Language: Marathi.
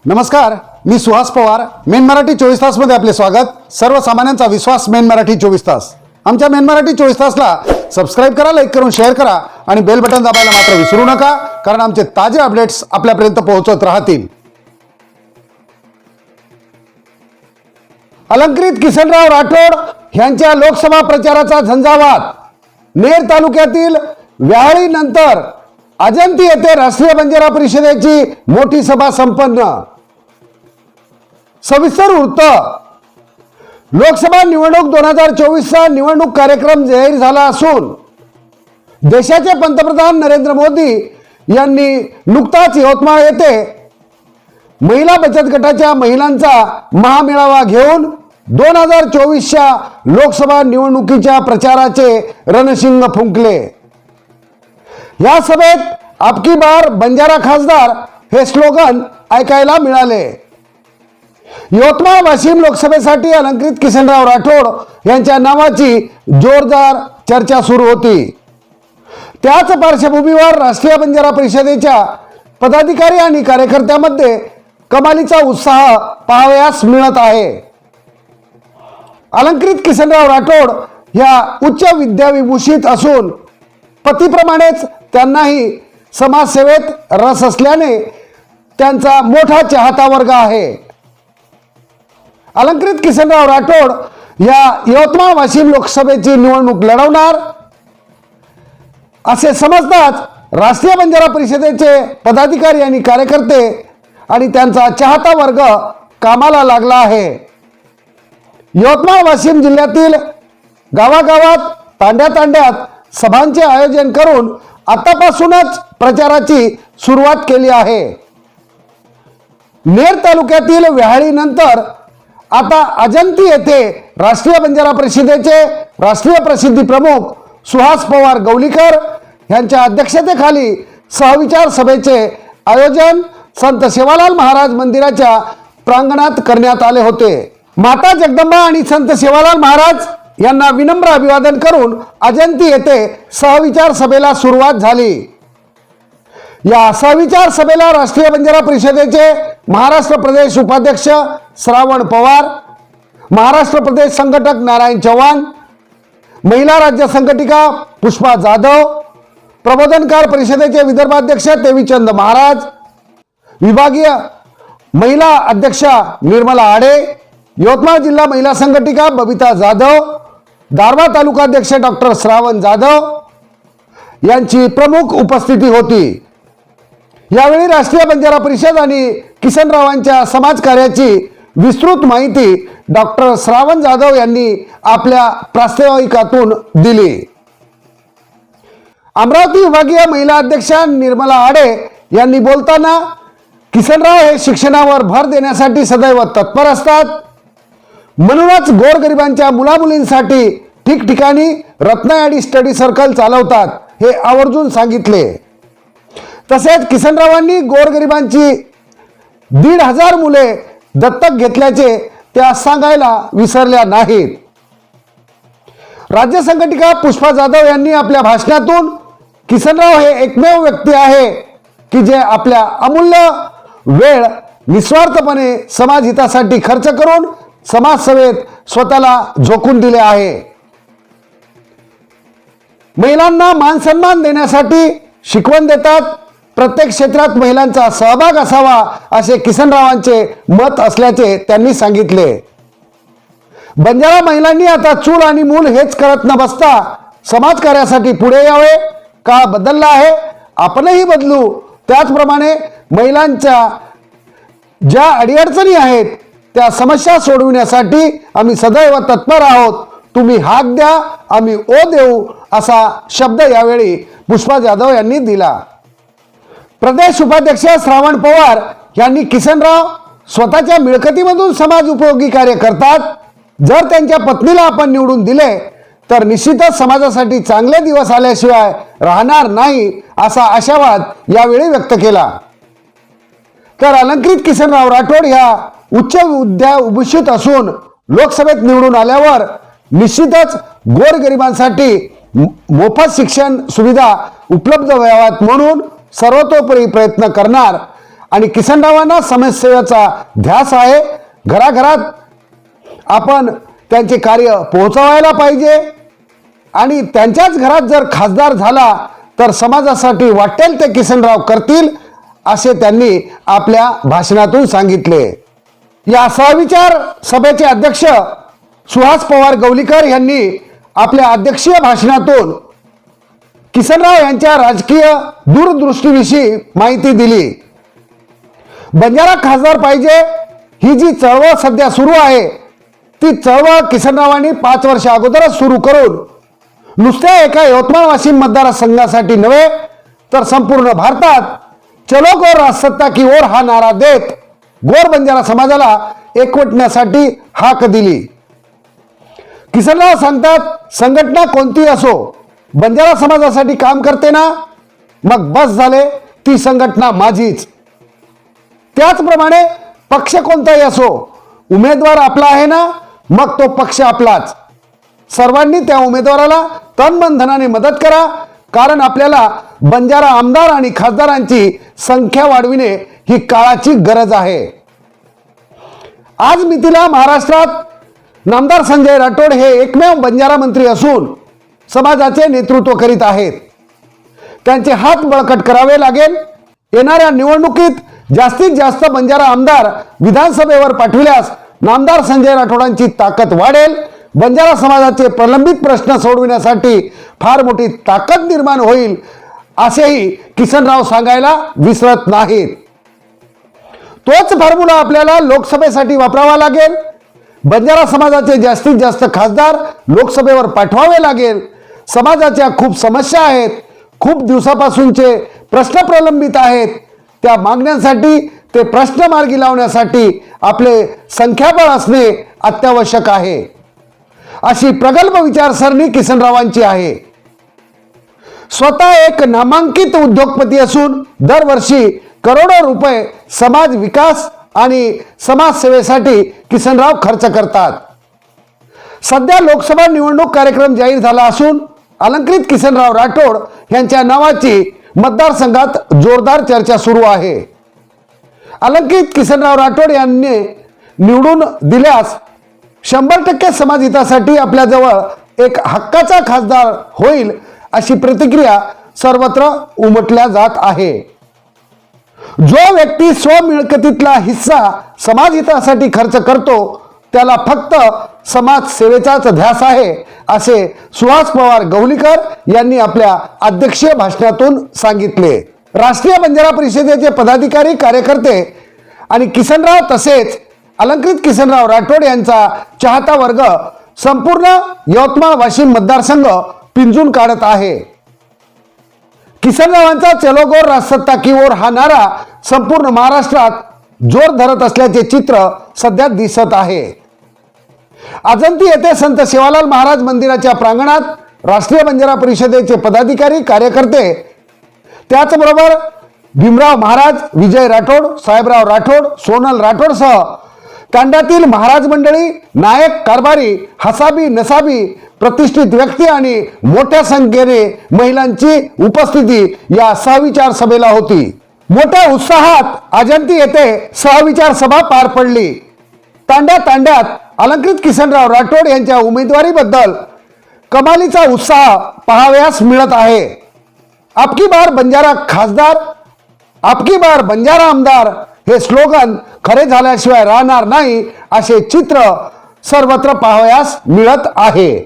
नमस्कार, मी सुहास पवार. मेन मराठी 24 तासमध्ये आपले स्वागत. सर्वसामान्यांचा विश्वास मेन मराठी 24 तास. आमच्या मेन मराठी 24 तासला सबस्क्राईब करा, लाईक करून शेअर करा आणि बेल बटन दाबायला मात्र विसरू नका, कारण आमचे ताजे अपडेट्स आपल्यापर्यंत पोहोचत राहतील. अलंकृत किसनराव राठोड यांच्या लोकसभा प्रचाराचा झंझावात. नेर तालुक्यातील व्याहाळी नंतर अजंती येथे राष्ट्रीय बंजारा परिषदेची मोठी सभा संपन्न. सविस्तर वृत्त. लोकसभा निवडणूक 2024चा निवडणूक कार्यक्रम जाहीर झाला असून देशाचे पंतप्रधान नरेंद्र मोदी यांनी नुकताच यवतमाळ येथे महिला बचत गटाच्या महिलांचा महामेळावा घेऊन 2024च्या लोकसभा निवडणुकीच्या प्रचाराचे रणशिंग फुंकले. या सभेत अबकी बार बंजारा खासदार हे स्लोगन ऐकायला मिळाले. यवतमाळ वाशिम लोकसभेसाठी अलंकृत किसनराव राठोड यांच्या नावाची जोरदार चर्चा सुरू होती. त्याच पार्श्वभूमीवर राष्ट्रीय बंजारा परिषदेच्या पदाधिकारी आणि कार्यकर्त्यांमध्ये कमालीचा उत्साह पाहावयास मिळत आहे. अलंकृत किसनराव राठोड ह्या उच्च विद्याविभूषित असून पतीप्रमाणेच त्यांनाही समाजसेवेत रस असल्याने त्यांचा मोठा चाहता वर्ग आहे. अलंकृत किसनराव राठोड या यवतमाळ वाशिम लोकसभेची निवडणूक लढवणार असे समजताच राष्ट्रीय बंजारा परिषदेचे पदाधिकारी आणि कार्यकर्ते आणि त्यांचा चाहता वर्ग कामाला लागला आहे. यवतमाळ वाशिम जिल्ह्यातील गावागावात तांड्यात सभांचे आयोजन करून आतापासूनच प्रचाराची सुरुवात केली आहे. नेर तालुक्यातील व्याहाळी नंतर आता अजंती येथे राष्ट्रीय बंजारा परिषदेचे राष्ट्रीय प्रसिद्धी प्रमुख सुहास पवार गवलीकर यांच्या अध्यक्षतेखाली सहविचार सभेचे आयोजन संत सेवालाल महाराज मंदिराच्या प्रांगणात करण्यात आले होते. माता जगदंबा आणि संत सेवालाल महाराज यांना विनम्र अभिवादन करून अजंती येथे सहविचार सभेला सुरुवात झाली. या सहविचार सभेला राष्ट्रीय बंजारा परिषदेचे महाराष्ट्र प्रदेश उपाध्यक्ष श्रावण पवार, महाराष्ट्र प्रदेश संघटक नारायण चव्हाण, महिला राज्य संघटिका पुष्पा जाधव, प्रबोधनकार परिषदेचे विदर्भाध्यक्ष देवीचंद महाराज, विभागीय महिला अध्यक्षा निर्मला आडे, यवतमाळ जिल्हा महिला संघटिका बबिता जाधव, दारवा तालुकाध्यक्ष डॉक्टर श्रावण जाधव यांची प्रमुख उपस्थिती होती. यावेळी राष्ट्रीय बंजारा परिषद आणि किसनरावांच्या समाजकार्याची विस्तृत माहिती डॉक्टर श्रावण जाधव यांनी आपल्या प्रास्ताविकातून दिली. अमरावती विभागीय महिला अध्यक्षा निर्मला आडे यांनी बोलताना किसनराव हे शिक्षणावर भर देण्यासाठी सदैव तत्पर असतात, म्हणूनच गोरगरिबांच्या मुलामुलींसाठी ठिकठिकाणी रत्नायाडी स्टडी सर्कल चालवतात हे आवर्जून सांगितले. तसेच किसनरावांनी गोरगरिबांची 1,500 मुले दत्तक घेतल्याचे त्या सांगायला विसरल्या नाहीत. राज्य संघटिका पुष्पा जाधव यांनी आपल्या भाषणातून किसनराव हे एकमेव व्यक्ती आहे की जे आपल्या अमूल्य वेळ निस्वार्थपणे समाजहितासाठी खर्च करून समाजसेवेत स्वतःला झोकून दिले आहे. महिलांना मान सन्मान देण्यासाठी शिकवण देतात. प्रत्येक क्षेत्रात महिलांचा सहभाग असावा असे किसनरावांचे मत असल्याचे त्यांनी सांगितले. बंजारा महिलांनी आता चूल आणि मूल हेच करत न बसता समाजकार्यासाठी पुढे यावे. काळ बदलला आहे, आपणही बदलू. त्याचप्रमाणे महिलांच्या ज्या अडीअडचणी आहेत त्या समस्या सोडविण्यासाठी आम्ही सदैव तत्पर आहोत. तुम्ही हाक द्या, आम्ही ओ देऊ, असा शब्द यावेळी पुष्पा जाधव यांनी दिला. प्रदेश उपाध्यक्ष श्रावण पवार यांनी किसनराव स्वतःच्या मिळकतीमधून समाज उपयोगी कार्य करतात. जर त्यांच्या पत्नीला आपण निवडून दिले तर निश्चितच समाजासाठी चांगले दिवस आल्याशिवाय राहणार नाही, असा आशावाद यावेळी व्यक्त केला. तर अलंकृत किसनराव राठोड ह्या उच्च विद्याविभूषित असून लोकसभेत निवडून आल्यावर निश्चितच गोरगरिबांसाठी मोफत शिक्षण सुविधा उपलब्ध व्हाव्यात म्हणून सर्वतोपरी प्रयत्न करणार आणि किसनरावांना समाजसेवेचा ध्यास आहे. घराघरात आपण त्यांचे कार्य पोहोचवायला पाहिजे आणि त्यांच्याच घरात जर खासदार झाला तर समाजासाठी वाटेल ते किसनराव करतील असे त्यांनी आपल्या भाषणातून सांगितले. या सहविचार सभेचे अध्यक्ष सुहास पवार गवलीकर यांनी आपल्या अध्यक्षीय भाषणातून किसनराव यांच्या राजकीय दूरदृष्टीविषयी माहिती दिली. बंजारा खासदार पाहिजे ही जी चळवळ सध्या सुरू आहे ती चळवळ किसनरावांनी 5 वर्ष अगोदरच सुरू करून नुसत्या एका यवतमाळ वाशिम मतदारसंघासाठी नव्हे तर संपूर्ण भारतात चलो गोर राजसत्ता की ओर हा नारा देत गोर बंजारा समाजाला एकवटण्यासाठी हाक दिली. किसनराव सांगतात संघटना कोणती असो बंजारा समाजासाठी काम करते ना मग बस झाले ती संघटना माझीच. त्याचप्रमाणे पक्ष कोणताही असो उमेदवार आपला आहे ना मग तो पक्ष आपलाच. सर्वांनी त्या उमेदवाराला तन मन धनाने मदत करा कारण आपल्याला बंजारा आमदार आणि खासदारांची संख्या वाढविणे ही काळाची गरज आहे. आज मितीला महाराष्ट्रात नामदार संजय राठोड हे एकमेव बंजारा मंत्री असून समाजाचे नेतृत्व करीत आहेत. त्यांचे हात बळकट करावे लागेल. येणाऱ्या निवडणुकीत जास्तीत जास्त बंजारा आमदार विधानसभेवर पाठविल्यास नामदार संजय राठोडांची ताकद वाढेल. बंजारा समाजाचे प्रलंबित प्रश्न सोडविण्यासाठी फार मोठी ताकद निर्माण होईल असेही किसनराव सांगायला विसरत नाहीत. तोच फॉर्म्युला आपल्याला लोकसभेसाठी वापरावा लागेल. बंजारा समाजाचे जास्तीत जास्त खासदार लोकसभेवर पाठवावे लागेल. समाजाच्या खूप समस्या आहेत. खूप दिवसापासूनचे प्रश्न प्रलंबित आहेत. त्या मागण्यांसाठी ते प्रश्न मार्गी लावण्यासाठी आपले संख्याबळ असणे अत्यावश्यक आहे. अशी प्रगल्भ विचारसरणी किसनरावांची आहे. स्वतः एक नामांकित उद्योगपती असून दरवर्षी करोडो रुपये समाज विकास आणि समाजसेवेसाठी किसनराव खर्च करतात. सध्या लोकसभा निवडणूक कार्यक्रम जाहीर झाला असून अलंकृत किसनराव राठोड यांच्या नावाची मतदारसंघात जोरदार चर्चा सुरू आहे. अलंकृत किसनराव राठोड यांनी निवडून दिल्यास 100% समाज हितासाठी आपल्याजवळ एक हक्काचा खासदार होईल अशी प्रतिक्रिया सर्वत्र उमटल्या जात आहे. जो व्यक्ती स्वमिळकतीतला हिस्सा समाज हितासाठी खर्च करतो त्याला फक्त समाज सेवेचाच ध्यास आहे असे सुहास पवार गवलीकर यांनी आपल्या अध्यक्षीय भाषणातून सांगितले. राष्ट्रीय बंजारा परिषदेचे पदाधिकारी कार्यकर्ते आणि किसनराव तसेच अलंकृत किसनराव राठोड यांचा चाहता वर्ग संपूर्ण यवतमाळ वाशिम मतदारसंघ पिंजून काढत आहे. किसनरावांचा चलो गोर राजसत्ता की ओर हा नारा संपूर्ण महाराष्ट्रात जोर धरत असल्याचे चित्र सध्या दिसत आहे. अजंती येथे संत सेवालाल महाराज मंदिराच्या प्रांगणात राष्ट्रीय बंजारा परिषदेचे पदाधिकारी कार्यकर्ते त्याचबरोबर भीमराव महाराज, विजय राठोड, साहेबराव राठोड, सोनल राठोडसह तांड्यातील महाराज मंडळी, नायक, कारभारी, हसाबी नसाबी, प्रतिष्ठित व्यक्ती आणि मोठ्या संख्येने महिलांची उपस्थिती या सहविचार सभेला होती. मोठ्या उत्साहात अजंती येथे सहविचार सभा पार पडली. तांड्यात अलंकृत किसनराव राठोड यांच्या उमेदवारीबद्दल कमालीचा उत्साह पाहावयास मिळत आहे. अबकी बार बंजारा खासदार, अबकी बार बंजारा आमदार हे स्लोगन खरे झाल्याशिवाय राहणार नाही असे चित्र सर्वत्र पाहावयास मिळत आहे.